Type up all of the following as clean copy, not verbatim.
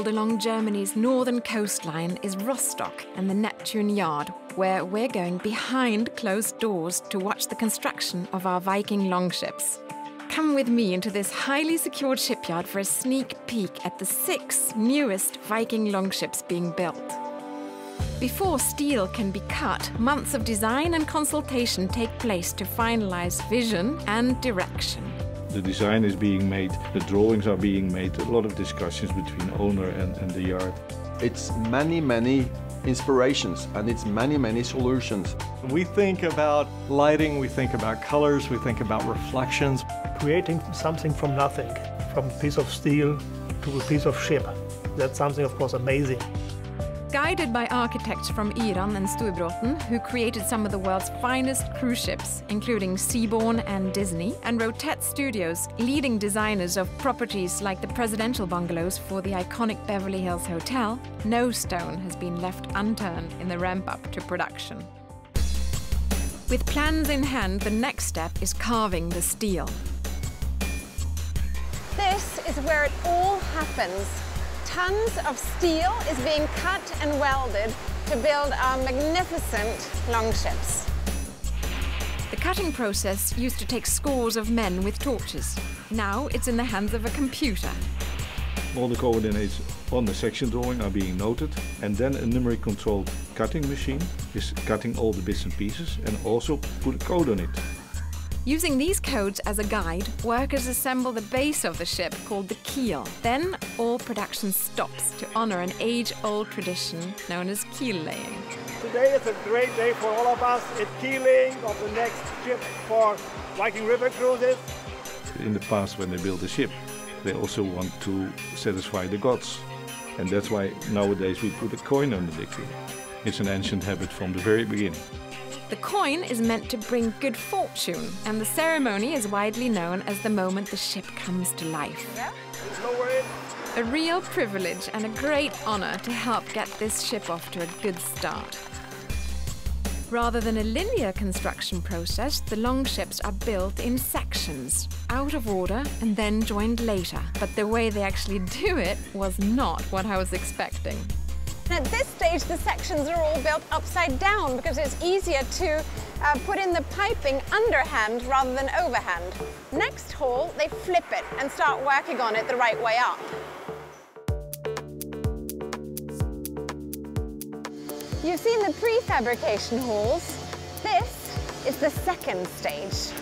along Germany's northern coastline is Rostock and the Neptune Yard, where we're going behind closed doors to watch the construction of our Viking longships. Come with me into this highly secured shipyard for a sneak peek at the 6 newest Viking longships being built. Before steel can be cut, months of design and consultation take place to finalize vision and direction. The design is being made, the drawings are being made, a lot of discussions between owner and the yard. It's many inspirations and it's many solutions. We think about lighting, we think about colors, we think about reflections. Creating something from nothing, from a piece of steel to a piece of ship. That's something, of course, amazing. Guided by architects from Iran and Storbråten, who created some of the world's finest cruise ships, including Seabourn and Disney, and Rotette Studios, leading designers of properties like the presidential bungalows for the iconic Beverly Hills Hotel, no stone has been left unturned in the ramp-up to production. With plans in hand, the next step is carving the steel. This is where it all happens. Tons of steel is being cut and welded to build our magnificent longships. The cutting process used to take scores of men with torches. Now it's in the hands of a computer. All the coordinates on the section drawing are being noted, and then a numeric controlled cutting machine is cutting all the bits and pieces and also put a code on it. Using these codes as a guide, workers assemble the base of the ship called the keel. Then all production stops to honor an age-old tradition known as keel laying. Today is a great day for all of us. It's keeling of the next ship for Viking River Cruises. In the past, when they build a ship, they also want to satisfy the gods. And that's why nowadays we put a coin under the keel. It's an ancient habit from the very beginning. The coin is meant to bring good fortune, and the ceremony is widely known as the moment the ship comes to life. A real privilege and a great honor to help get this ship off to a good start. Rather than a linear construction process, the longships are built in sections, out of order and then joined later. But the way they actually do it was not what I was expecting. At this stage, the sections are all built upside down because it's easier to put in the piping underhand rather than overhand. Next haul, they flip it and start working on it the right way up. You've seen the prefabrication halls. This is the second stage.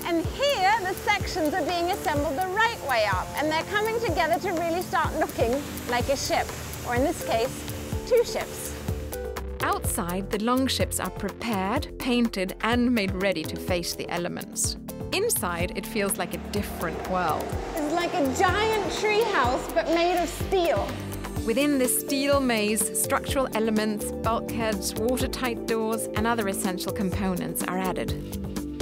And here, the sections are being assembled the right way up, and they're coming together to really start looking like a ship, or in this case, 2 ships. Outside, the longships are prepared, painted, and made ready to face the elements. Inside, it feels like a different world. It's like a giant treehouse, but made of steel. Within this steel maze, structural elements, bulkheads, watertight doors, and other essential components are added.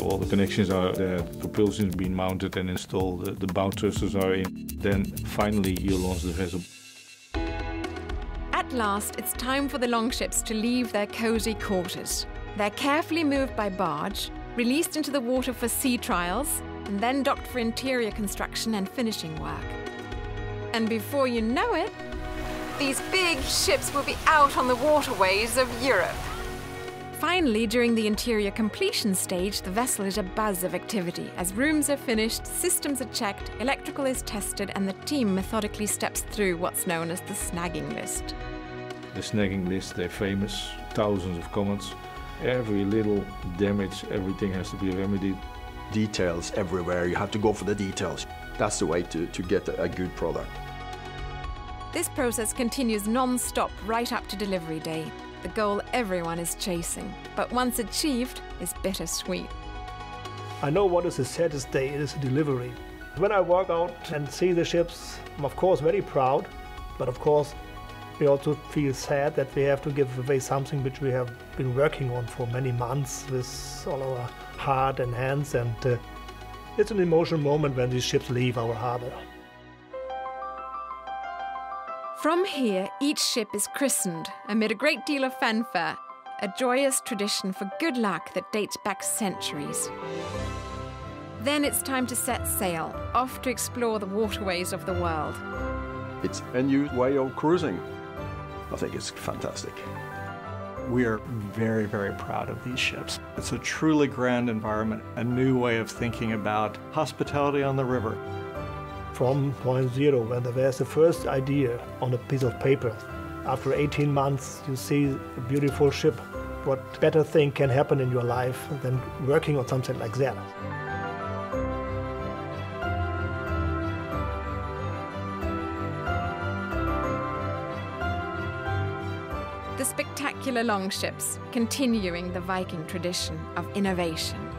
All the connections are there, propulsion has been mounted and installed, the bow thrusters are in. Then finally you launch the vessel. At last, it's time for the longships to leave their cozy quarters. They're carefully moved by barge, released into the water for sea trials, and then docked for interior construction and finishing work. And before you know it, these big ships will be out on the waterways of Europe. Finally, during the interior completion stage, the vessel is a buzz of activity. As rooms are finished, systems are checked, electrical is tested, and the team methodically steps through what's known as the snagging list. The snagging list, they're famous, thousands of comments. Every little damage, everything has to be remedied. Details everywhere, you have to go for the details. That's the way to get a good product. This process continues non-stop right up to delivery day. The goal everyone is chasing, but once achieved, is bittersweet. I know what is the saddest day, it is a delivery. When I walk out and see the ships, I'm of course very proud, but of course we also feel sad that we have to give away something which we have been working on for many months with all our heart and hands, and it's an emotional moment when these ships leave our harbor. From here, each ship is christened amid a great deal of fanfare, a joyous tradition for good luck that dates back centuries. Then it's time to set sail, off to explore the waterways of the world. It's a new way of cruising. I think it's fantastic. We are very, very proud of these ships. It's a truly grand environment, a new way of thinking about hospitality on the river. From point zero, when there was the first idea on a piece of paper, after 18 months you see a beautiful ship. What better thing can happen in your life than working on something like that? The spectacular longships continuing the Viking tradition of innovation.